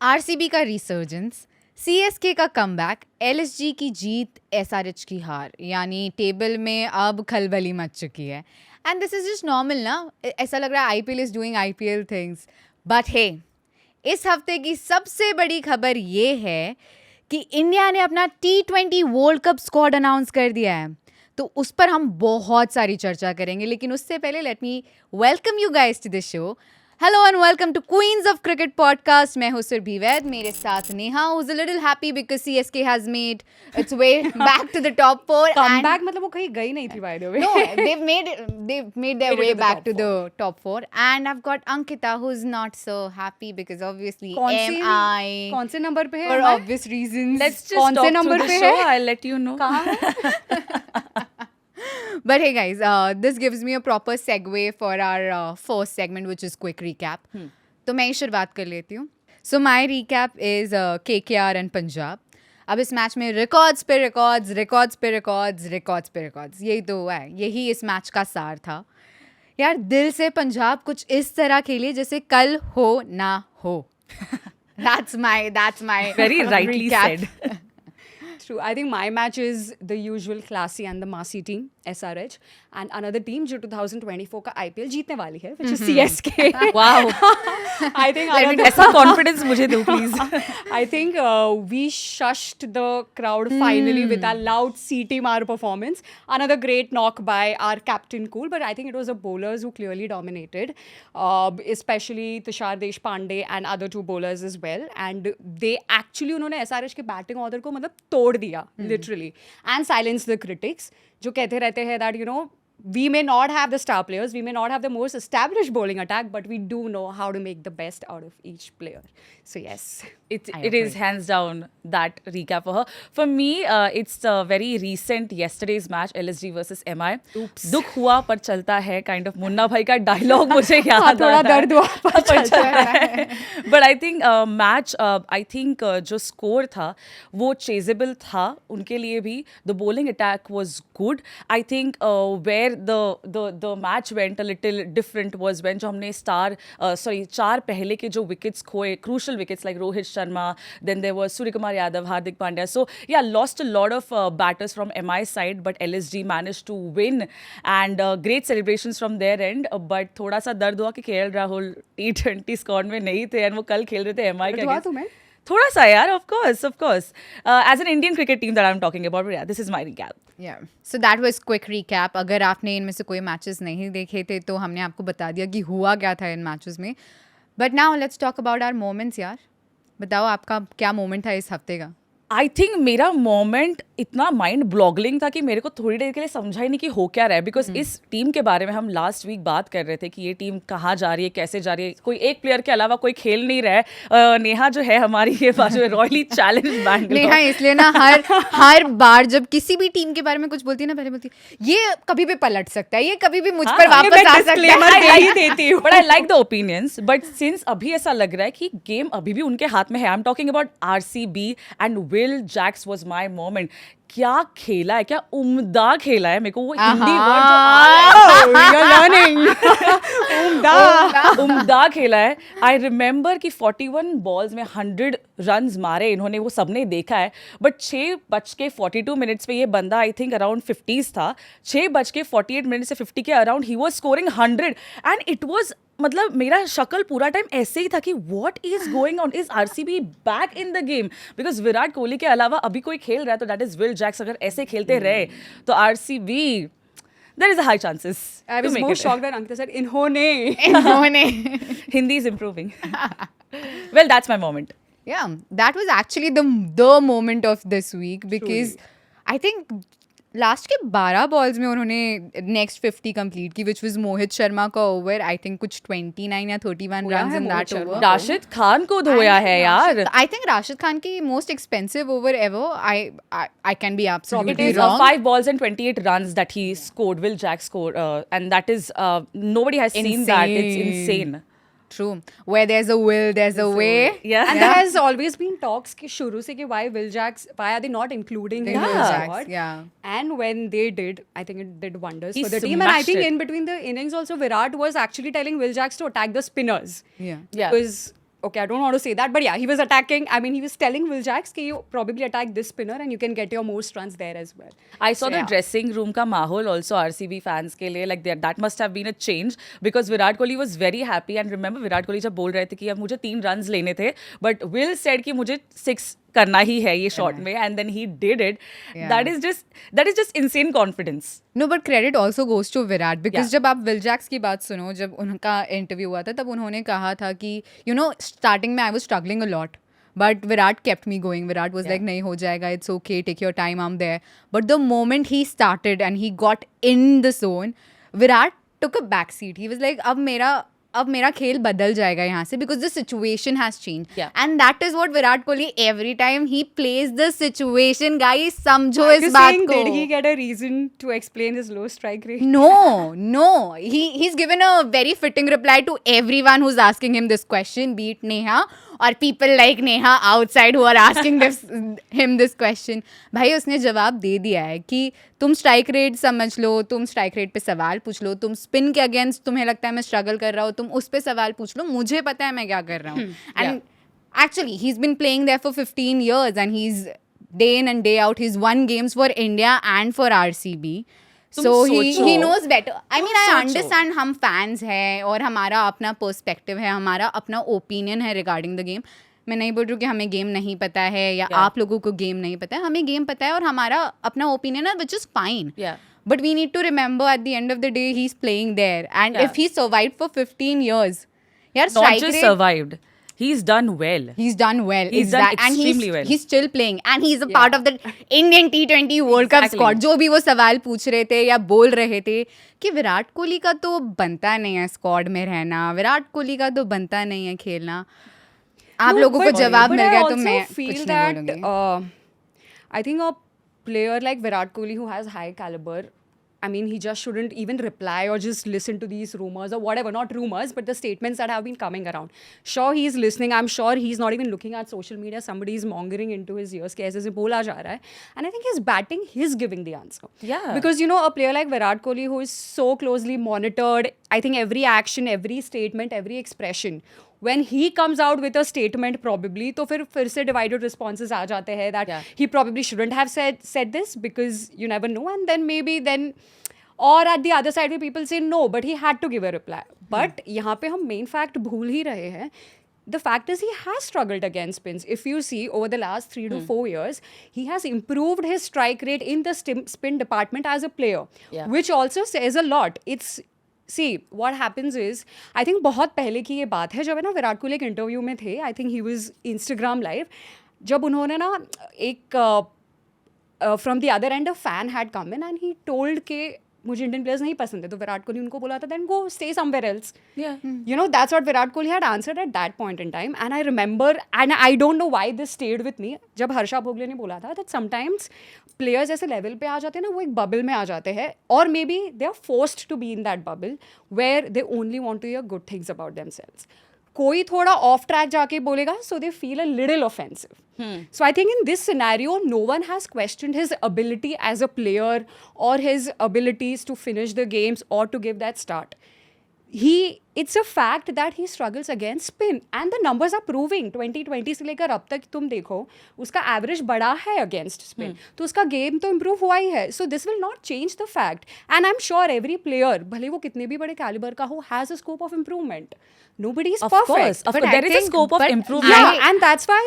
RCB का resurgence, CSK का comeback, LSG की जीत, एसआरएच की हार, यानी टेबल में अब खलबली मच चुकी है. And this is just normal ना. ऐसा लग रहा है IPL is doing IPL things. But hey, इस हफ्ते की सबसे बड़ी खबर ये है कि इंडिया ने अपना T20 world cup squad announce कर दिया है. तो उस पर हम बहुत सारी चर्चा करेंगे, लेकिन उससे पहले let me welcome you guys to this show. Hello and welcome to Queens of Cricket podcast. मैं हूं सुरभि वैद, मेरे साथ Neha who's a little happy because CSK has made its way back to the top 4. Comeback मतलब वो कहीं गई नहीं थी by the way. No, they've made their Made it way to the back top to the top 4. And I've got Ankita who's not so happy because obviously MI कौन से number पे है for MI? obvious reasons. Let's just कौन से talk number through the पे show. है? I'll let you know. कहाँ है? But hey guys, this gives me a proper segue for our first segment, which is quick recap. तो मैं ही शुरुआत कर लेती हूँ. So my recap is KKR and Punjab. अब इस मैच में रिकॉर्ड्स पे रिकॉर्ड्स यही तो हुआ है. यही इस मैच का सार था. यार दिल से पंजाब कुछ इस तरह खेले जैसे कल हो ना हो. That's my Very rightly recap. said. True. I think my match is the usual classy and the massy team, SRH, and another team जो 2024 का IPL जीतने वाली है, which is CSK. Wow. I think Let me another- ऐसा confidence मुझे दो please. I think we shushed the crowd finally with our loud CTMR performance. Another great knock by our captain Cool, but I think it was the bowlers who clearly dominated, especially Tushar Deshpande and other two bowlers as well. And they actually उन्होंने SRH के batting order को मतलब तोड़ दिया literally and silence the critics जो कहते रहते हैं that you know we may not have the star players, we may not have the most established bowling attack, but we do know how to make the best out of each player. So yes. It is hands down that recap for her. For me, it's very recent yesterday's match, LSG versus MI. Oops. दुख हुआ पर चलता है kind of Munna भाई का dialogue मुझे याद हाँ, थोड़ा आता है. दर्द हुआ पर चलता है. But I think match, I think जो score था वो chaseable था उनके लिए भी. The bowling attack was good. I think where the match went a little different was when जो हमने चार पहले के जो wickets खोए, crucial wickets like Rohit Sharma, then there was Suryakumar Yadav, Hardik Pandya. So yeah, lost a lot of batters from MI side, but LSG managed to win and great celebrations from their end. But थोड़ा सा दर्द हुआ कि KL Rahul T20 squad में नहीं थे and वो कल खेल रहे थे MI के दर्द हुआ against. तुम्हें? थोड़ा सा यार, of course. As an Indian cricket team that I'm talking about, but yeah, this is my recap. Yeah. So that was quick recap. अगर आपने इनमें से कोई मैचेस नहीं देखे थे तो हमने आपको बता दिया कि हुआ क्या था इन मैचेस में. But now let's talk about our moments. यार बताओ आपका क्या मोमेंट था इस हफ्ते का. आई थिंक मेरा मोमेंट इतना माइंड ब्लॉगलिंग था कि मेरे को थोड़ी देर के लिए समझा ही नहीं कि हो क्या रहा है. बिकॉज इस टीम के बारे में हम लास्ट वीक बात कर रहे थे कि ये टीम कहाँ जा रही है, कैसे जा रही है. कोई एक प्लेयर के अलावा कोई खेल नहीं रहा है. नेहा जो है हमारी ये बाजू में रॉयली चैलेंज बैंगलोर. नेहा इसलिए ना हर बार जब किसी भी टीम के बारे में कुछ बोलती है ना, पहले बोलती है ये कभी भी पलट सकता है, ये कभी भी मुझ पर वापस आ सकता है. But I like the opinions. But since अभी ऐसा लग रहा है कि गेम अभी भी उनके हाथ में है. I am talking about RCB and Will Jacks was my moment. क्या खेला है, क्या उम्दा खेला है. मेरे को वो हिंदी वर्ड उम्दा खेला है. आई रिमेंबर कि 41 बॉल्स में 100 रन्स मारे इन्होंने, वो सबने देखा है. बट 6:42 पे ये बंदा आई थिंक अराउंड 50s था. 6:48 से 50 के around he was scoring 100 and it was, मतलब मेरा शक्ल पूरा टाइम ऐसे ही था कि what is going on. Is RCB back in the game? Because Virat Kohli के अलावा अभी कोई खेल रहा है तो दैट इज विल जैक्स. अगर ऐसे खेलते रहे तो RCB, there is a high chances. I was more shocked that Ankita said इन्होंने. Hindi is improving. Well, that's my moment. Yeah, that was actually the moment of this week because I think last के 12 balls में उन्होंने next 50 complete की, which was Mohit Sharma का over. I think कुछ 29 या 31 runs in that over. Rashid Khan को धोया है यार. आई थिंक राशिद खान की most expensive over ever. I can be absolutely It is wrong. 5 balls and 28 runs that he scored. Will Jack scored, and that is nobody has seen that. It's insane. True. Where there's a will, there's a way. Yeah. And there has always been talks कि शुरू से कि why are they not including him in the Will squad? yeah. And when they did, I think it did wonders He for the team. And I smashed think it. in between the innings also, Virat was actually telling Will Jacks to attack the spinners. Yeah. Yeah. Because okay, I don't want to say that, but yeah, he was attacking. I mean, he was telling Will Jacks that you probably attack this spinner and you can get your most runs there as well. I saw So, the yeah. dressing room ka mahol also RCB fans के लिए, like that must have been a change because Virat Kohli was very happy and remember Virat Kohli जब बोल रहे थे कि अब मुझे 3 runs लेने थे, but Will said कि मुझे 6 करना ही है ये शॉट में, and then he did it. Yeah. That is just insane confidence. No but credit also goes to Virat because Yeah. जब आप विल जैक्स की बात सुनो, जब उनका इंटरव्यू हुआ था तब उन्होंने कहा था कि यू नो स्टार्टिंग में I was struggling a lot but Virat kept me going. Virat was like नहीं हो जाएगा, it's okay, take your time, I am there. But the moment he started and he got in the zone, Virat took a back seat. He was like अब मेरा खेल बदल जाएगा यहाँ से because the situation has change. Yeah. And that is what Virat Kohli every time he plays the situation. Guys समझो Are इस you बात saying, को. did he get a reason to explain his low strike rate? No. He's given a very fitting reply to everyone who's asking him this question, be it Neha or people like Neha outside who are asking him this question. भाई उसने जवाब दे दिया है कि तुम strike rate समझ लो, तुम strike rate पे सवाल पूछ लो, तुम स्पिन के अगेंस्ट तुम्हें लगता है मैं स्ट्रगल कर रहा हूँ, तुम उस पे सवाल पूछ लो, मुझे पता है मैं क्या कर रहा हूँ. And actually he's been playing there for 15 years and he's day in and day out he's won games for India and for RCB. तुम So he सोचो। knows better. I mean I सोचो। understand हम fans हैं और हमारा अपना perspective है, हमारा अपना ओपिनियन है रिगार्डिंग द गेम. मैं नहीं बोल रही हूँ कि हमें गेम नहीं पता है या Yeah. आप लोगों को गेम नहीं पता है. हमें गेम पता है और हमारा अपना ओपिनियन है, which is fine. Yeah. But we need to remember at the end of the day he's playing there and Yeah. if he survived for 15 years, यार Not strike just rate survived, he's done well. he's done well. He's done and extremely well. he's still playing and he's a part of the Indian T20 World Cup Exactly. squad. जो भी वो सवाल पूछ रहे थे या बोल रहे थे कि विराट कोहली का तो बनता नहीं है स्क्वाड में रहना, विराट कोहली का तो बनता नहीं है खेलना. आप No, लोगों को but- जवाब but मिल I गया तो also मैं feel कुछ नहीं that, बोलूंगी. I think a player like Virat Kohli who has high caliber, I mean, he just shouldn't even reply or just listen to these rumors or whatever. Not rumors, but the statements that have been coming around. Sure, he's listening. I'm sure he's not even looking at social media. Somebody is mongering into his ears कि ऐसे ऐसे बोला जा रहा है. And I think his batting, he's giving the answer. Yeah. Because, you know, a player like Virat Kohli who is so closely monitored, I think every action, every statement, every expression, when he comes out with a statement probably, तो फिर से divided responses आ जाते हैं that Yeah. he probably shouldn't have said this because you never know, and then maybe then or at the other side where people say no but he had to give a reply. But यहाँ पे हम main fact भूल ही रहे हैं. The fact is he has struggled against spins. If you see over the last 3 to 4 years, he has improved his strike rate in the spin department as a player, Yeah. which also says a lot. See, what happens is, I think बहुत पहले की ये बात है, जब है ना विराट कोहली एक इंटरव्यू में थे, I think he was Instagram live, जब उन्होंने ना एक from the other end a fan had come in and he told के मुझे इंडियन प्लेयर्स नहीं पसंद है, तो विराट कोहली उनको बोला था then go stay somewhere else. Yeah. You know, that's what Virat Kohli had answered at that point in time. And I remember, and I don't know why this stayed with me, जब हर्षा भोगले ने बोला था that sometimes players ऐसे level पे आ जाते हैं ना, वो एक bubble में आ जाते हैं, or maybe they are forced to be in that bubble where they only want to hear good things about themselves. कोई थोड़ा off track जाके बोलेगा, so they feel a little offensive. So I think in this scenario, no one has questioned his ability as a player or his abilities to finish the games or to give that start. It's a fact that he struggles against spin and the numbers are proving. 2020 से लेकर अब तक तुम देखो उसका average बढ़ा है against spin, तो उसका गेम तो इम्प्रूव हुआ ही है. So this will not change the fact, and I am sure every player भले वो कितने भी बड़े कैलिबर का हो has a scope of improvement. Nobody is Of perfect. course, But I there is a think- scope of but improvement. Yeah, and that's why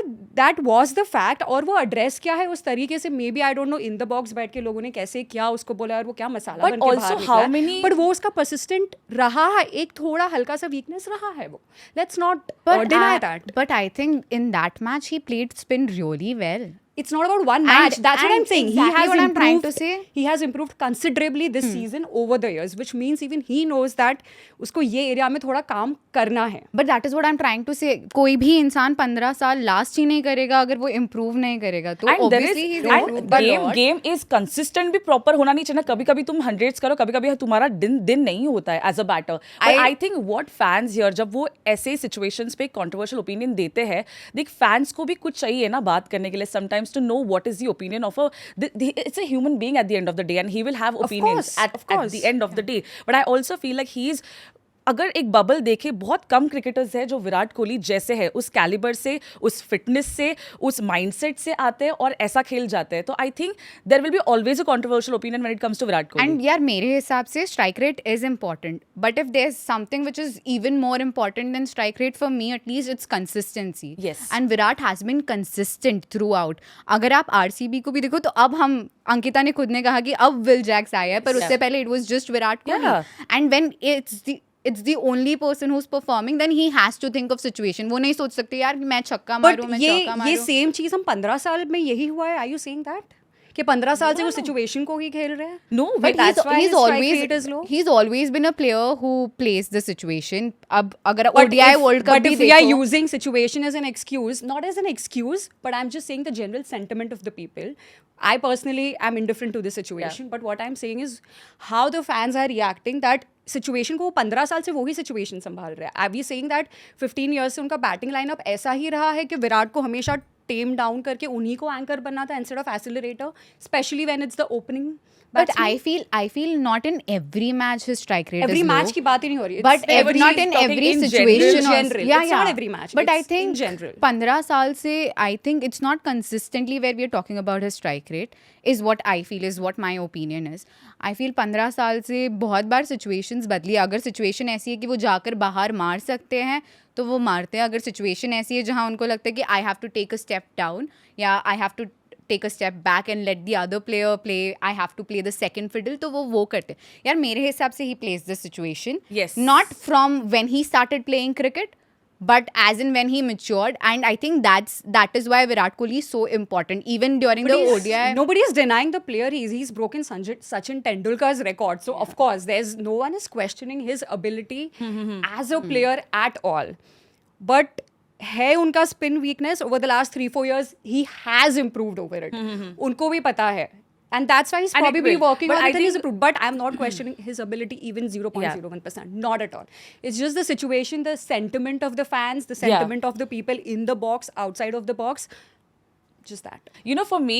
that was the fact. और वो address क्या है उस तरीके से, maybe I don't know in the box बैठ के लोगों ने कैसे किया उसको बोला और वो क्या मसाला But बन के also बाहर how निकला, many- बट वो उसका परसिस्टेंट रहा है. एक थोड़ा हल्का सा वीकनेस रहा है वो. Let's not deny that. But I think in that match he played spin really well. It's not about one match. That's what and I'm saying. exactly He has what I'm trying to improved. say. He has improved considerably this season over the years, which means even he knows that उसको ये area में थोड़ा काम करना है. But that is what I'm trying to say. कोई भी इंसान 15 साल लास्ट ही नहीं करेगा अगर वो इम्प्रूव नहीं करेगा तो And there is obviously he's and improved a lot. game is consistent भी proper होना नहीं चाहिए ना. कभी कभी तुम hundreds करो, कभी कभी तुम्हारा दिन नहीं होता है as a batter. But I think what fans here जब वो ऐसे situations पे controversial opinion देते हैं, देख fans को भी कुछ चाहिए ना बात करने के लिए sometimes to know what is the opinion of it's a human being at the end of the day and he will have opinions course, of at course. the end of the day. But I also feel like he's अगर एक bubble देखे, बहुत कम cricketers हैं जो विराट कोहली जैसे है, उस calibre से, उस फिटनेस से, उस माइंडसेट से आते हैं और ऐसा खेल जाते हैं. तो I think there will be always a controversial opinion when it comes to Virat Kohli. And यार मेरे हिसाब से strike rate is important, but if there is something which is even more important than strike rate for me at least, it's consistency. Yes. And Virat has been consistent throughout. अगर आप RCB को भी देखो तो अब हम, अंकिता ने खुद ने कहा कि अब विल जैक्स आया है, पर उससे पहले it was just Virat Kohli. And when it's the only person who's performing, then he has to think of situation. वो नहीं सोच सकते यार मैं छक्का बट मारूं, मैं चौका ये मारूं. सेम चीज हम 15 साल में यही हुआ है. आर यू सेइंग दैट कि 15 साल से वो सिचुएशन को ही खेल रहे हैं? No, But that's why his strike rate is low. he's always been a player who plays the situation. अब अगर ODI World Cup but भी if we are देखो, using situation as an excuse, not as an excuse, but I'm just saying the general sentiment of the people. I personally am indifferent to this situation, but what I'm saying is how the fans are reacting that situation को वो 15 साल से वही situation संभाल रहे हैं. Are we saying that 15 years से उनका बैटिंग लाइनअप ऐसा ही रहा है कि विराट को हमेशा टेम डाउन करके उन्हीं को एंकर बनना था instead of accelerator, specially when it's the opening? but I feel not in every match his strike rate every is match low. की बात ही नहीं हो रही. But not in talking every in situation. general. also. General. Yeah, It's yeah. not every match. But I It's think in general. 15 साल से I think it's not consistently where we are talking about his strike rate is what I feel, is what my opinion is. I feel 15 साल से बहुत बार situations बदली. अगर situation ऐसी है कि वो जाकर बाहर मार सकते हैं तो वो मारते हैं. अगर situation ऐसी है जहाँ उनको लगता है कि I have to take a step down या I have to take a step back and let the other player play, I have to play the second fiddle, तो वो करते हैं. यार मेरे हिसाब से he plays the situation. Yes. Not from when he started playing cricket, but as in when he matured, and I think that is why Virat Kohli is so important even during the ODI. Nobody is denying the player he is. He's broken Sachin Tendulkar's record. So of course, no one is questioning his ability as a player at all. But है उनका spin weakness over the last 3-4 years, he has improved over it. उनको भी पता है. And that's why he's And it probably will. working But on I it and he's think- improved. But I'm not questioning his ability even 0.01%. Not at all. It's just the situation, the sentiment of the fans, the sentiment of the people in the box, outside of the box. Just that. You know, for me,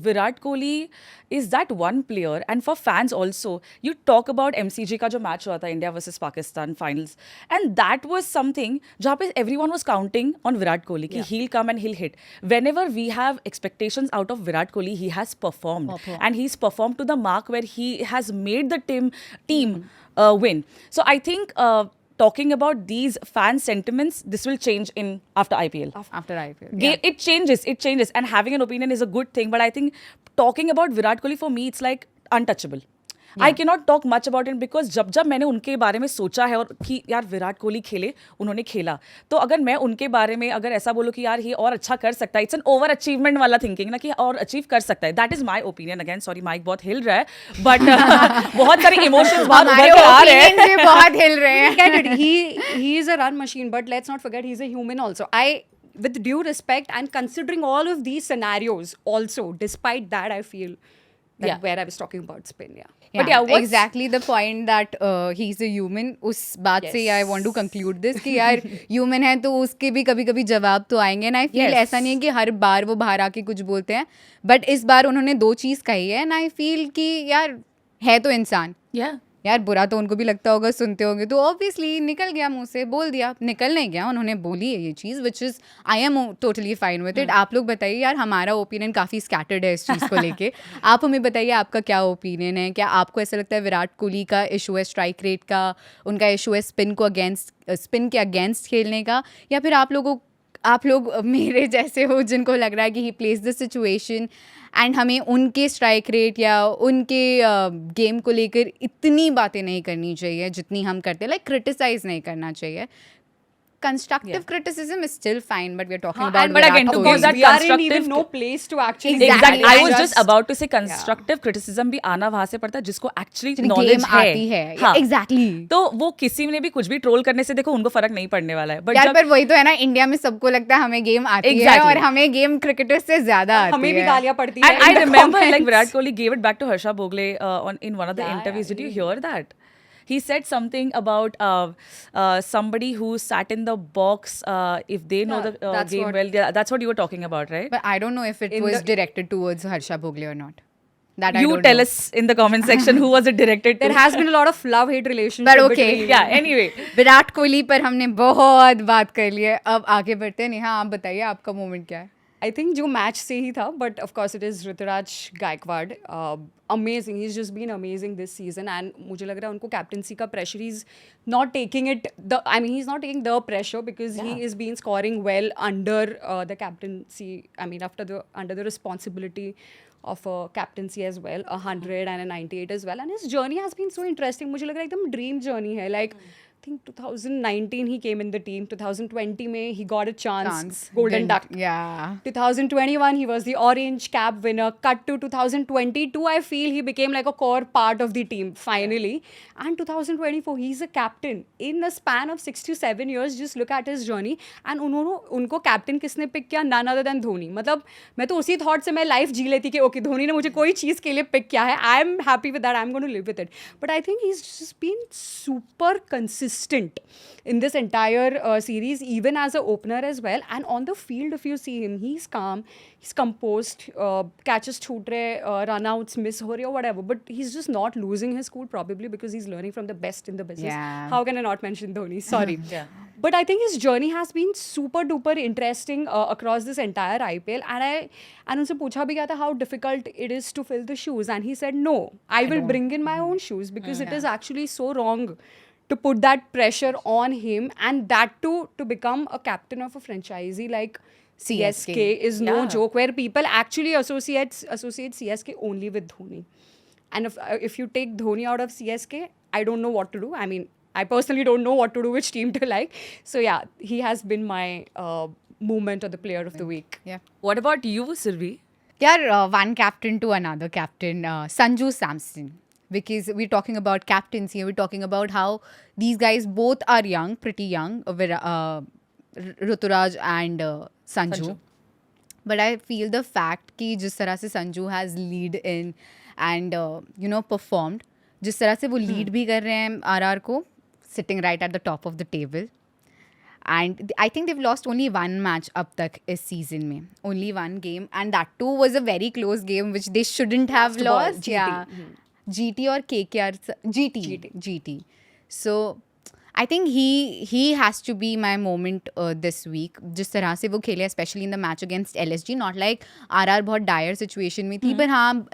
Virat Kohli is that one player, and for fans also. You talk about MCG का जो match हुआ था India versus Pakistan finals, and that was something जहाँ पे everyone was counting on Virat Kohli कि he'll come and he'll hit. Whenever we have expectations out of Virat Kohli, he has performed. And he's performed to the mark where he has made the team win. So I think. Talking about these fan sentiments, this will change after IPL. After IPL. It changes. And having an opinion is a good thing. But I think talking about Virat Kohli, for me, it's like untouchable. I cannot talk much about it because जब मैंने उनके बारे में सोचा है और कि यार विराट कोहली खेले, उन्होंने खेला, तो अगर मैं उनके बारे में अगर ऐसा बोलूँ कि यार ये और अच्छा कर सकता है, इट्स एन ओवर अचीवमेंट वाला थिंकिंग ना कि और अचीव कर सकता है. That is my opinion. Again sorry mic बहुत हिल रहा है, बट बहुत सारे इमोशंस बाहर उभर के आ रहे हैं. भी बहुत हिल रहे हैं. Get it. He is a run machine, but let's not forget he's a human also. With due respect and considering all of these scenarios also, despite that, I feel that where I was talking about spin, But yeah, what's- exactly the point that he's a human. उस बात से I want to conclude this कि यार human है तो उसके भी कभी कभी जवाब तो आएंगे. And I feel ऐसा नहीं है कि हर बार वो बाहर आके कुछ बोलते हैं, but इस बार उन्होंने 2 चीज़ कही है. And I feel कि यार है तो इंसान. यार बुरा तो उनको भी लगता होगा, सुनते होंगे, तो ऑब्वियसली निकल गया मुंह से, बोल दिया. निकल नहीं गया, उन्होंने बोली है ये चीज़, which is I am totally fine with it. आप लोग बताइए यार, हमारा ओपिनियन काफ़ी स्कैटर्ड है इस चीज़ को लेके. आप हमें बताइए आपका क्या ओपिनियन है. क्या आपको ऐसा लगता है विराट कोहली का इशू है स्ट्राइक रेट का, उनका इशू है स्पिन के अगेंस्ट खेलने का, या फिर आप लोग मेरे जैसे हो जिनको लग रहा है कि ही प्लेस द सिचुएशन एंड हमें उनके स्ट्राइक रेट या उनके गेम को लेकर इतनी बातें नहीं करनी चाहिए जितनी हम करते हैं, लाइक क्रिटिसाइज नहीं करना चाहिए. Constructive criticism is still fine, but we're talking about but again, Virat to Kohli. give that we are in constructive even no place to actually Exactly. I was just just about to say constructive criticism भी आना वहाँ से पड़ता है जिसको actually जिन्हें knowledge game है. आती है. हाँ. Exactly. तो वो किसी ने भी कुछ भी ट्रोल करने से देखो उनको फर्क नहीं पड़ने वाला है. But यार जब पर वही तो है ना, इंडिया में सबको लगता है हमें गेम आती है Exactly. और हमें गेम क्रिकेटर से ज्यादा आती है. हमें भी गालियां पड़ती है. And I in the remember like comments. Virat Kohli gave it back to Harsha Bhogle in one of the interviews. Did you hear that? He said something about somebody who sat in the box. If they know the that's game what- well, that's what you were talking about, right? But I don't know if it In was the- directed towards Harsha Bhogle or not. That I You don't tell know. us in the comment section who was it directed to. There has been a lot of love-hate relationship But okay. between. Yeah, anyway. Virat Kohli पर हमने बहुत बात कर ली है, अब आगे बढ़ते हैं. नेहा, आप बताइए आपका मोमेंट क्या है? I think जो मैच से ही था, but of course it is Ruturaj Gaikwad. Amazing, he's just been amazing this season, and मुझे लग रहा है उनको captaincy का pressure, he's not taking it. He's not taking the pressure because he is been scoring well under the captaincy. I mean, under the responsibility of a captaincy as well, 100 and a 98 as well, and his journey has been so interesting. मुझे लग रहा है एकदम dream journey है, like. I think 2019 he came in the team. 2020 में he got a chance. Golden Didn't- Duck. Yeah. 2021 he was the orange cap winner. Cut to 2022, I feel he became like a core part of the team finally. And 2024 he's a captain. In the span of 6 to 7 years, just look at his journey. And उनको captain किसने pick किया? None other than Dhoni. मतलब मैं तो उसी thought से मैं life जी लेती कि okay धोनी ने मुझे कोई चीज़ के लिए pick किया है. I'm happy with that. I'm going to live with it. But I think he's just been super consistent in this entire series, even as an opener as well. And on the field, if you see him, he's calm, he's composed, catches chhoot rahe, run-outs miss ho rahe or whatever. But he's just not losing his cool, probably because he's learning from the best in the business. Yeah. How can I not mention Dhoni? Sorry. Yeah. But I think his journey has been super duper interesting across this entire IPL. And उनसे पूछा भी गया था how difficult it is to fill the shoes. And he said, no, I will bring in my own shoes because it is actually so wrong to put that pressure on him, and that too to become a captain of a franchisee like CSK is no Yeah. joke, where people actually associate CSK only with Dhoni. And if you take Dhoni out of CSK, I don't know what to do. I mean, I personally don't know what to do, which team to like. So yeah, he has been my moment or the player of the week. Yeah. What about you, Sirvi? Yeah, one captain to another captain, Sanju Samson. Because we're talking about captaincy, we're talking about how these guys both are young, pretty young, Ruturaj and Sanju. But I feel the fact कि जिस तरह से Sanju has lead in and performed, जिस तरह से वो lead भी कर रहे हैं RR को, sitting right at the top of the table. And I think they've lost only one match up tak इस season में. Only one game. And that too was a very close game which they shouldn't have Last ball, lost. GT. Yeah. GT or KKR. GT. So I think he has to be my moment this week. जिस तरह से वो खेले, especially in the match against LSG. Not like RR बहुत dire situation में थी, but हाँ,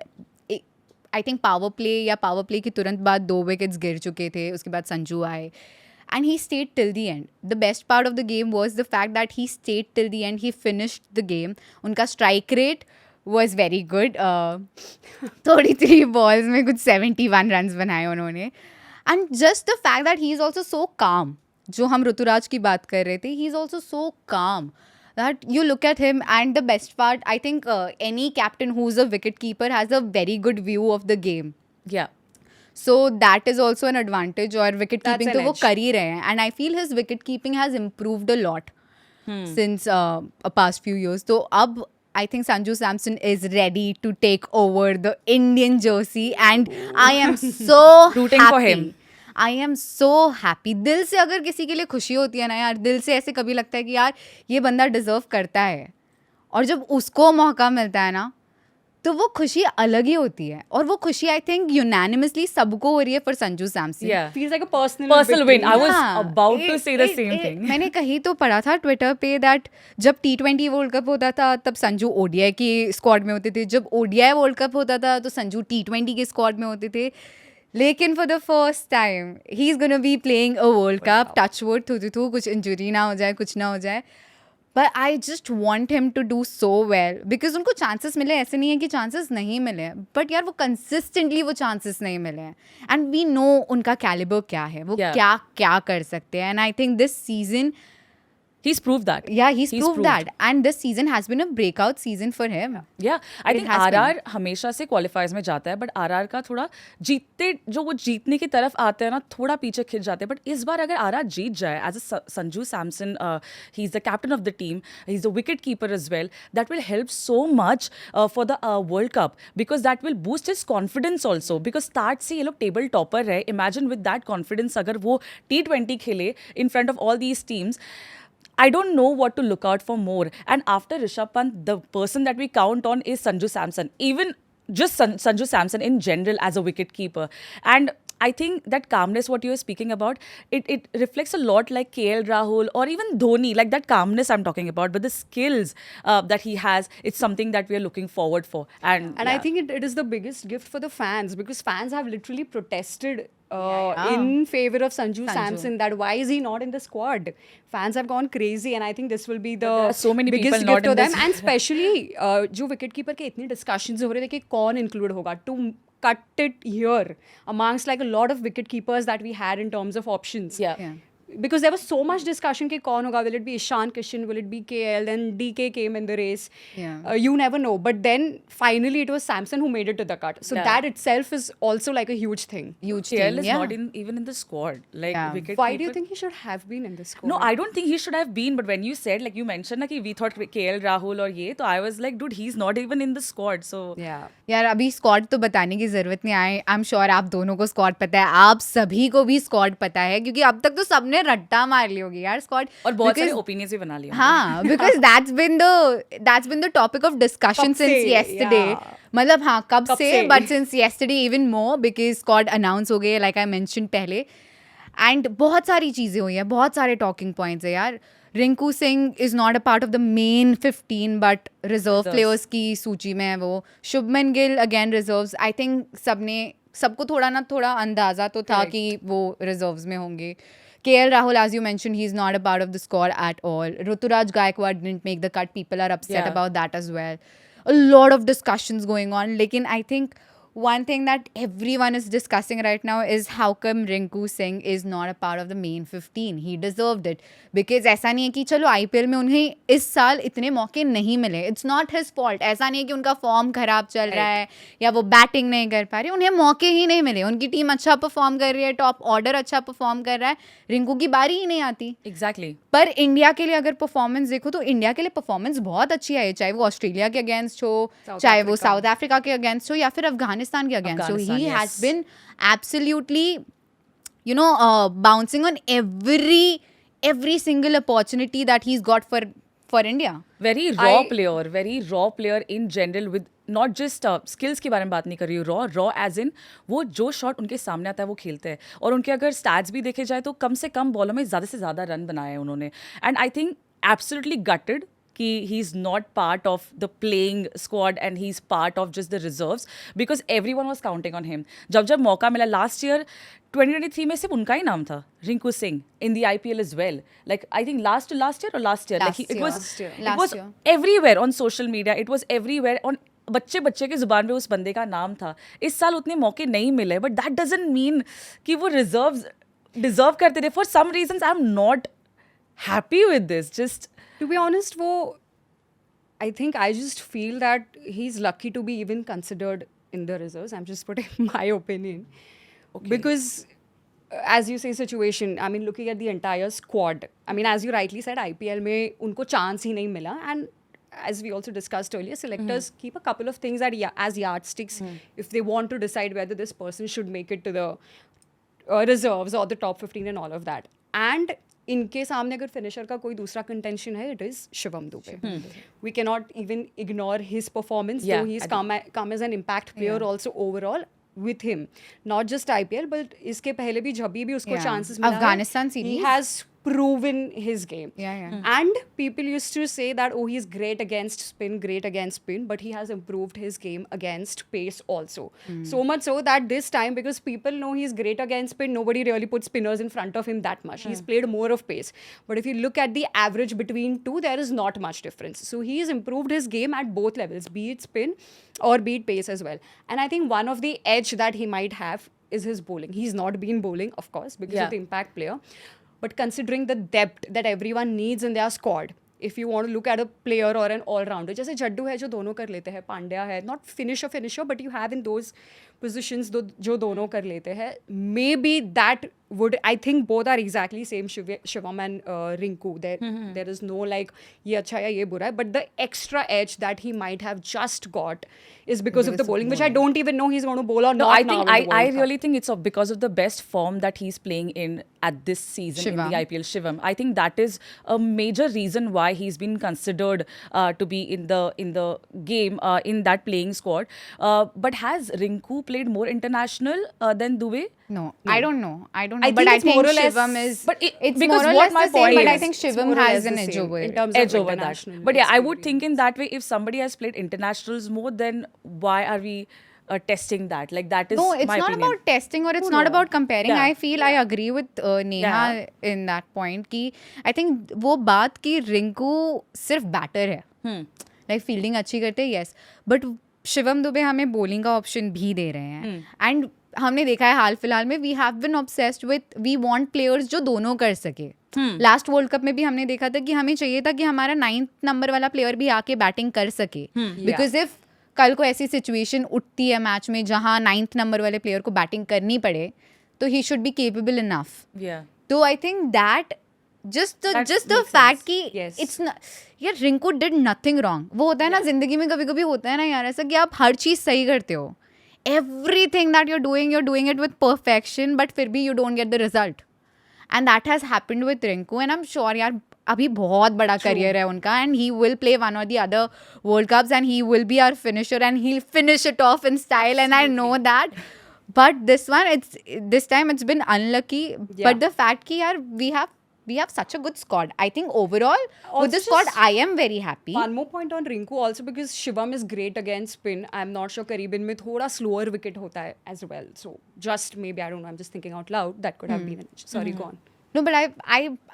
I think power play के तुरंत बाद 2 wickets गिर चुके थे. उसके बाद संजू आए. And he stayed till the end. The best part of the game was the fact that he stayed till the end. He finished the game. उनका strike rate was very good. 33 balls में कुछ 71 runs बनाए उन्होंने. And just the fact that he is also so calm. जो हम ऋतुराज की बात कर रहे थे, he is also so calm that you look at him, and the best part, I think any captain who's a wicket keeper has a very good view of the game. Yeah. So that is also an advantage. और wicket That's keeping an तो वो edge. कर ही रहे हैं. And I feel his wicket keeping has improved a lot since a past few years. तो अब I think Sanju Samson is ready to take over the Indian jersey, and I am so Rooting happy. for him. I am so happy. दिल से अगर किसी के लिए खुशी होती है ना यार, दिल से ऐसे कभी लगता है कि यार ये बंदा डिजर्व करता है, और जब उसको मौका मिलता है ना, तो वो खुशी अलग ही होती है. और वो खुशी आई थिंक यूनानिमसली सबको हो रही है for Sanju Samson. Yeah. Feels like a personal Personal win. I was हाँ, about to say the it- same it- thing. मैंने कहीं तो पढ़ा था ट्विटर पे दैट जब T20 वर्ल्ड कप होता था तब संजू ODI की स्क्वाड में होते थे, जब ODI वर्ल्ड कप होता था तो संजू T20 के स्क्वाड में होते थे. लेकिन for the first time he is gonna be playing a world cup. Touch wood, थू कुछ इंजरी ना हो जाए, कुछ ना हो जाए. But I just want him to do so well because उनको chances मिले, ऐसे नहीं है कि chances नहीं मिले, but यार वो consistently वो chances नहीं मिले हैं. And we know उनका caliber क्या है, वो Yeah. क्या कर सकते हैं. And I think this season, He's proved that. yeah, he's proved that. And this season has been a breakout season for him. Yeah, I It think has RR हमेशा से क्वालिफाइज में जाता है, बट RR का थोड़ा वो जीतने की तरफ आते हैं ना, थोड़ा पीछे खिंच जाते हैं. बट इस बार अगर RR जीत जाए, as a Sanju Samson, he is the captain of the team, he is the wicket keeper as well, that will help so much for the world cup, because that will boost his confidence also. Because start से ये लोग table topper रहे. Imagine with that confidence अगर वो T20 खेले in front of all these teams. I don't know what to look out for more. And after Rishabh Pant, the person that we count on is Sanju Samson. Even just Sanju Samson in general as a wicket keeper. And I think that calmness, what you were speaking about, it reflects a lot like KL Rahul or even Dhoni, like that calmness I'm talking about. But the skills that he has, it's something that we are looking forward for. And And I yeah. think it is the biggest gift for the fans because fans have literally protested Yeah. in favor of Sanju Sanju. Samson that why is he not in the squad? Fans have gone crazy and I think this will be the there are so many biggest people not gift to in them. this. And especially जो wicket keeper के इतने discussions हो रहे थे कि कौन include होगा to cut it here amongst like a lot of wicket keepers that we had in terms of options. Yeah. Yeah. Because there was so much discussion कि कौन होगा, will it be Ishan Kishan, will it be KL, then DK came in the race. Yeah. You never know. But then finally it was Samson who made it to the cut. So Yeah. that itself is also like a huge thing. Huge KL thing, is yeah. not even in the squad. Like Yeah. wicket Why do you keeper- think he should have been in this squad? No, I don't think he should have been. But when you said, like you mentioned, like we thought KL Rahul or ye, so I was like, dude, he's not even in the squad. So Yeah. यार अभी squad तो बताने की जरूरत नहीं आई I am sure आप दोनों को स्क्वाड पता है आप सभी को भी स्क्वाड पता है क्योंकि अब तक तो सबने रट्टा मार ली होगी यार स्क्वाड और बहुत सारे ओपिनियंस भी बना लिए होंगे। हाँ because that's been the topic of discussion कब से, सिंस येस्टरडे yeah. मतलब हाँ कब कब से से? But since yesterday even more because squad announce हो गए लाइक आई मेंशन पहले एंड बहुत सारी चीज़ें हुई हैं बहुत सारे टॉकिंग पॉइंट्स है यार Rinku Singh is not a part of the main 15 but reserve Reserves. Players की सूची में है वो Shubman Gill again reserves I think सबको थोड़ा अंदाज़ा तो था Correct. कि वो रिजर्व्स में होंगे KL Rahul, as you mentioned, he's not a part of the squad at all. Ruturaj Gaikwad didn't make the cut. People are upset Yeah. about that as well. A lot of discussions going on. Lekin I think one thing that everyone is discussing right now is how come Rinku Singh is not a part of the main 15. He deserved it. Because ऐसा नहीं है कि चलो IPL में उन्हें इस साल इतने मौके नहीं मिले. It's not his fault. ऐसा नहीं है कि उनका फॉर्म खराब चल रहा है या वो बैटिंग नहीं कर पा रही. उन्हें मौके ही नहीं मिले. उनकी टीम अच्छा परफॉर्म कर रही है, टॉप ऑर्डर अच्छा परफॉर्म कर रहा है. रिंकू की बारी ही नहीं आती. Exactly. पर इंडिया के लिए अगर परफॉर्मेंस देखो तो इंडिया के लिए परफॉर्मेंस बहुत अच्छी है चाहे वो ऑस्ट्रेलिया के अगेंस्ट हो South चाहे वो Africa. साउथ अफ्रीका के अगेंस्ट हो या फिर अफगानिस्तान के अगेंस्ट हो Afghanistan, he yes. Has been absolutely you know bouncing on every single opportunity that he's got for India. Very raw player in general with not just skills के बारे में बात नहीं कर रही हूँ raw as in वो जो शॉट उनके सामने आता है वो खेलते हैं और उनके अगर स्टैट्स भी देखे जाए तो कम से कम बॉलों में ज़्यादा से ज़्यादा रन बनाए हैं उन्होंने and I think absolutely gutted कि he is not part of the playing squad and he is part of just the reserves because every one was counting on him जब मौका मिला लास्ट ईयर 2023 में सिर्फ उनका ही नाम था रिंकू सिंह इन दी IPL as well like I think last year or last year Last like it year. was Last year. it Last was year. everywhere on social media it was everywhere on बच्चे की जुबान पे उस बंदे का नाम था इस साल उतने मौके नहीं मिले बट दैट डजंट मीन कि वो डिजर्व करते थे for some reasons I am not happy with this just To be honest, I think I just feel that he's lucky to be even considered in the reserves. I'm just putting my opinion. Because, as you say, situation, I mean, looking at the entire squad, I mean, as you rightly said, IPL में उनको chance ही नहीं मिला. And as we also discussed earlier, selectors keep a couple of things as yardsticks if they want to decide whether this person should make it to the reserves or the top 15 and all of that. And इनके सामने अगर finisher का कोई दूसरा contention है it is Shivam Dube we can not even ignore his performance Yeah, though he is come as an impact player also overall with him not just IPL but इसके पहले भी जब भी उसको Yeah. chances मिला है, Afghanistan he series. has proven his game. Yeah. And people used to say that, oh, he's great against spin, but he has improved his game against pace also. So much so that this time, because people know he's great against spin, nobody really puts spinners in front of him that much. He's played more of pace. But if you look at the average between two, there is not much difference. So he's improved his game at both levels, be it spin or be it pace as well. And I think one of the edge that he might have is his bowling. He's not been bowling, of course, because Yeah. of the impact player. But considering the depth that everyone needs in their squad, if you want to look at a player or an all-rounder, जैसे जड्डू है जो दोनों कर लेते हैं, पांड्या है, not finisher, but you have in those positions जो दोनों कर लेते हैं, maybe that would, I think both are exactly same, Shivam and Rinku. There is no like ये अच्छा या ये बुरा है, but the extra edge that he might have just got is because of the bowling, which I don't even know he's going to bowl or No, not I now think in the World I Cup. really think it's because of the best form that he's playing in at this season in Shivam. the IPL. Shivam, I think that is a major reason why he's been considered to be in the game in that playing squad. But has Rinku played more international than Dubey? No, I don't know. I But think I it's think more or less- Shivam is. but it's because more or what less my the same. point But I is, think it's Shivam more or has less an the edge same over in it. terms Edge of over that. international But yeah, I would experience. think in that way, if somebody has played internationals more, then why are we testing that? Like that is No, it's my not opinion. about testing or it's No, not no. about comparing. Yeah. I feel I agree with Neha Yeah. in that point कि I think वो बात कि रिंकू सिर्फ batter है. Like fielding अच्छी करते हैं, yes. But Shivam Dubey हमें बॉलिंग का ऑप्शन भी दे रहे हैं. एंड हमने देखा है हाल फिलहाल में we have been obsessed with we want players जो दोनों कर सके. लास्ट वर्ल्ड कप में भी हमने देखा था कि हमें चाहिए था कि हमारा 9th नंबर वाला प्लेयर भी आके बैटिंग कर सके. बिकॉज इफ कल को ऐसी सिचुएशन उठती है मैच में जहां 9th नंबर वाले प्लेयर को बैटिंग करनी पड़े तो he should be capable enough. Yeah. तो I think that just the makes fact sense. कि Yes. इट्स यार रिंकू डिड नथिंग रॉन्ग. वो होता है ना जिंदगी में कभी कभी होता है ना यार ऐसा कि आप हर चीज सही करते हो. Everything that you're doing it with perfection, but फिर भी you don't get the result. And that has happened with Rinku, and I'm sure यार अभी बहुत बड़ा करियर है उनका, and he will play one or the other World Cups, and he will be our finisher, and he'll finish it off in style, and I know that. But this time it's been unlucky. Yeah. But the fact कि यार we have such a good squad. I think overall with the Also squad just I am very happy. One more point on Rinku also, because Shivam is great against spin. I'm not sure Caribbean में थोड़ा slower wicket होता है as well. So just maybe, I don't know, I'm just thinking out loud, that could have been an issue. Sorry, go on. No, but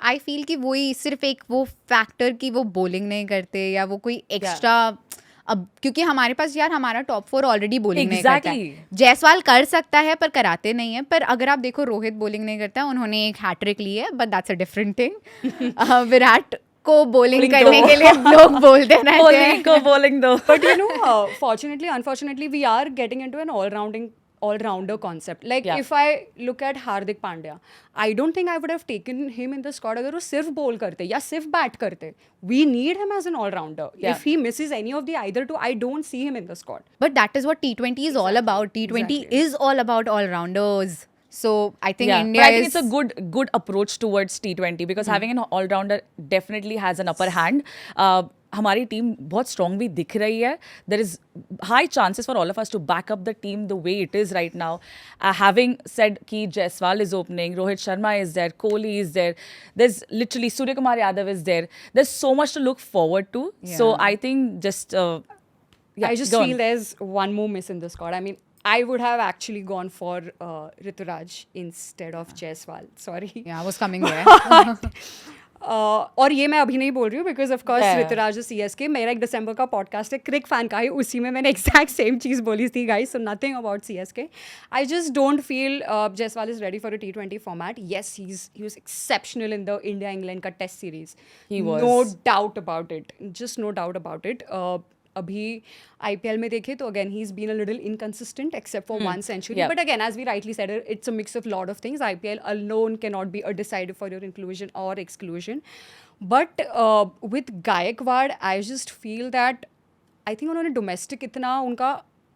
I feel कि वही सिर्फ एक वो factor कि वो बॉलिंग नहीं करते या वो कोई एक्स्ट्रा. अब क्योंकि हमारे पास यार हमारा टॉप 4 ऑलरेडी बॉलिंग नहीं करता है. Exactly. जायसवाल कर सकता है पर कराते नहीं है. पर अगर आप देखो रोहित बॉलिंग नहीं करता है, उन्होंने एक हैट्रिक ली है, but that's a different thing. Virat को बॉलिंग करने के लिए लोग बोलते रहते Bowling हैं. को bowling दो. But you know, fortunately, unfortunately, we are getting into an all-rounder concept. Like Yeah. if I look at Hardik Pandya, I don't think I would have taken him in the squad अगर वो सिर्फ bowल करते या सिर्फ bat करते. We need him as an all-rounder. Yeah. If he misses any of the either two, I don't see him in the squad. But that is what T20 is all about. T20 Exactly. is all about all rounders. So I think Yeah, India but I think is it's a good approach towards T20 because having an all-rounder definitely has an upper hand. हमारी team बहुत strong भी दिख रही है. There is high chances for all of us to back up the team the way it is right now. Having said कि Jaiswal is opening, Rohit Sharma is there, Kohli is there, there is literally Surya Kumar Yadav is there. There is so much to look forward to. So Yeah. I think just I just feel there's one more miss in the squad. I mean, I would have actually gone for Rituraj instead of Jaiswal. Sorry. yeah, I was coming there. और ये मैं अभी नहीं बोल रही हूँ because of course Yeah. Ruturaj CSK. मेरा एक दिसंबर का पॉडकास्ट है क्रिक फैन का ही, उसी में मैंने एग्जैक्ट सेम चीज़ बोली थी guys. So nothing about CSK. I just don't feel Jaiswal is ready for a T20 format. Yes he was exceptional in the India England का test series. He was. No doubt about it, just no doubt about it. अभी IPL में देखे तो again he is been a little inconsistent except for one century. Yeah. But again as we rightly said, it's a mix of lot of things. IPL alone cannot be a decider for your inclusion or exclusion. But with Gaikwad, I just feel that I think उन्होंने domestic इतना उनका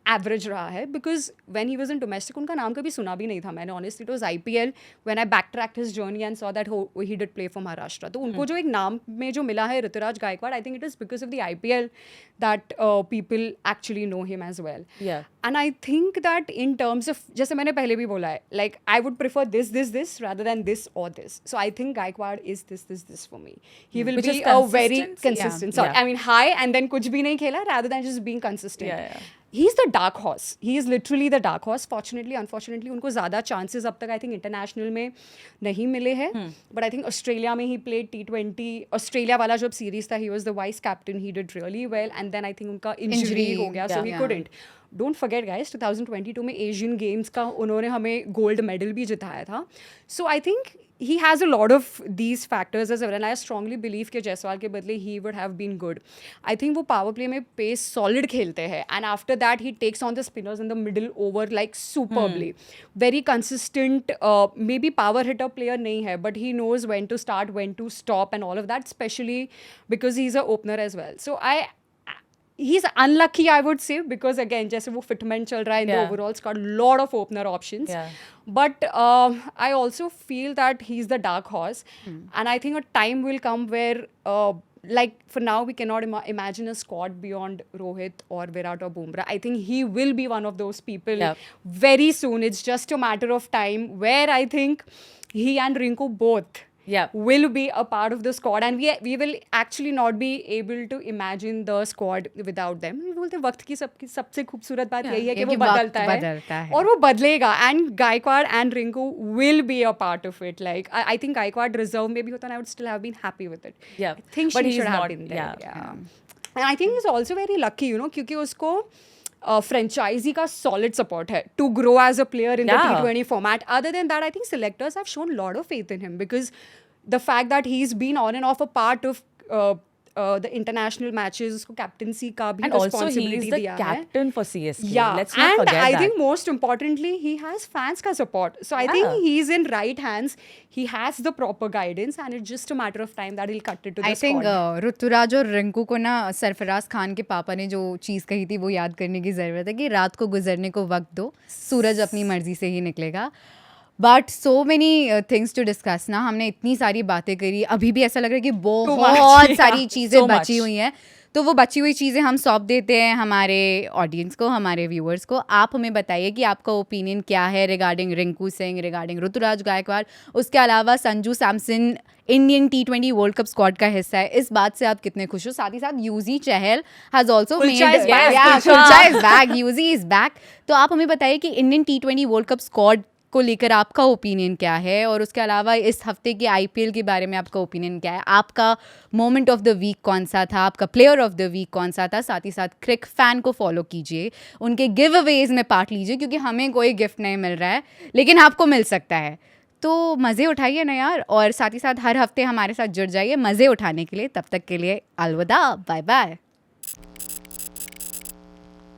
average रहा है, because when he was in domestic उनका नाम कभी सुना भी नहीं था मैंने. Honestly it was IPL when I back tracked his journey and saw that he did play for Maharashtra. तो उनको जो एक नाम में जो मिला है Ruturaj Gaikwad, I think it is because of the IPL that people actually know him as well. Yeah. And I think that in terms of, जैसे मैंने पहले भी बोला है, like I would prefer this rather than this और this. So I think Gaikwad is this for me. He will Which be is a very consistency. Consistent. Yeah. I mean high and then कुछ भी नहीं खेला rather than just being consistent. Yeah. He's the dark horse. He is literally the dark horse. Fortunately, unfortunately, उनको ज़्यादा chances अब तक I think international में नहीं मिले हैं. But I think Australia में he played T20. Australia वाला जब series था, he was the vice captain. He did really well. And then I think उनका injury हो गया, so he Yeah. couldn't. Don't forget guys, 2022 में Asian Games का उन्होंने हमें gold medal भी जिताया था. So I think he has a lot of these factors as well, and I strongly believe कि जायसवाल के बदले he would have been good. I think वो power play में pace solid खेलते हैं, and after that he takes on the spinners in the middle over like superbly. Very consistent, maybe power hitter player नहीं है, but he knows when to start, when to stop, and all of that, especially because he's a opener as well. So he's unlucky, I would say, because again, जैसे वो fitment चल रहा है in the overall squad, lot of opener options. Yeah. But I also feel that he's the dark horse, and I think a time will come where, like for now, we cannot imagine a squad beyond Rohit or Virat or Bumrah. I think he will be one of those people very soon. It's just a matter of time where I think he and Rinku both will be a part of the squad, and we will actually not be able to imagine the squad without them. बोलते हैं वक्त की सबसे खूबसूरत बात यही है कि वो बदलता है और वो बदलेगा, and Gaikwad and Rinku will be a part of it. Like I think Gaikwad reserve maybe होता, and I would still have been happy with it. Yeah, I think but she he's should have not, been there. yeah. And I think he's also very lucky, you know, क्योंकि उसको franchisee का solid support है to grow as a player in the T20 format. Other than that, I think selectors have shown a lot of faith in him, because the fact that he's been on and off a part of the international matches, उसको captaincy का भी And also responsibility he's the दिया है. captain for CSK. Yeah, Let's not and forget I that. think most importantly, he has fans ka support. So I think he's in right hands. He has the proper guidance, and it's just a matter of time that he'll cut it to the I think squad. Rituraj और रिंकू को ना सरफराज खान के पापा ने जो चीज़ कही थी वो याद करने की ज़रूरत है कि रात को गुजरने को वक्त दो, सूरज अपनी मर्जी से ही निकलेगा. But so many things to discuss ना, हमने इतनी सारी बातें करी, अभी भी ऐसा लग रहा है कि बहुत सारी चीज़ें बची हुई हैं. तो वो बची हुई चीज़ें हम सौंप देते हैं हमारे ऑडियंस को, हमारे व्यूअर्स को. आप हमें बताइए कि आपका ओपिनियन क्या है रिगार्डिंग रिंकू सिंह, रिगार्डिंग ऋतुराज गायकवाड़. उसके अलावा Sanju Samson Indian T20 world cup squad का हिस्सा है, इस बात से आप कितने खुश हो. साथ ही साथ Yuzi Chahal has also made kulcha is back, Yuzi is back. तो आप हमें बताइए कि Indian T20 world cup squad को लेकर आपका ओपिनियन क्या है, और उसके अलावा इस हफ्ते के IPL के बारे में आपका ओपिनियन क्या है. आपका मोमेंट ऑफ द वीक कौन सा था, आपका प्लेयर ऑफ द वीक कौन सा था. साथ ही साथ क्रिक फैन को फॉलो कीजिए, उनके गिव अवेज में पार्ट लीजिए, क्योंकि हमें कोई गिफ्ट नहीं मिल रहा है लेकिन आपको मिल सकता है. तो मज़े उठाइए ना यार, और साथ ही साथ हर हफ्ते हमारे साथ जुड़ जाइए मज़े उठाने के लिए. तब तक के लिए अलविदा, बाय बाय.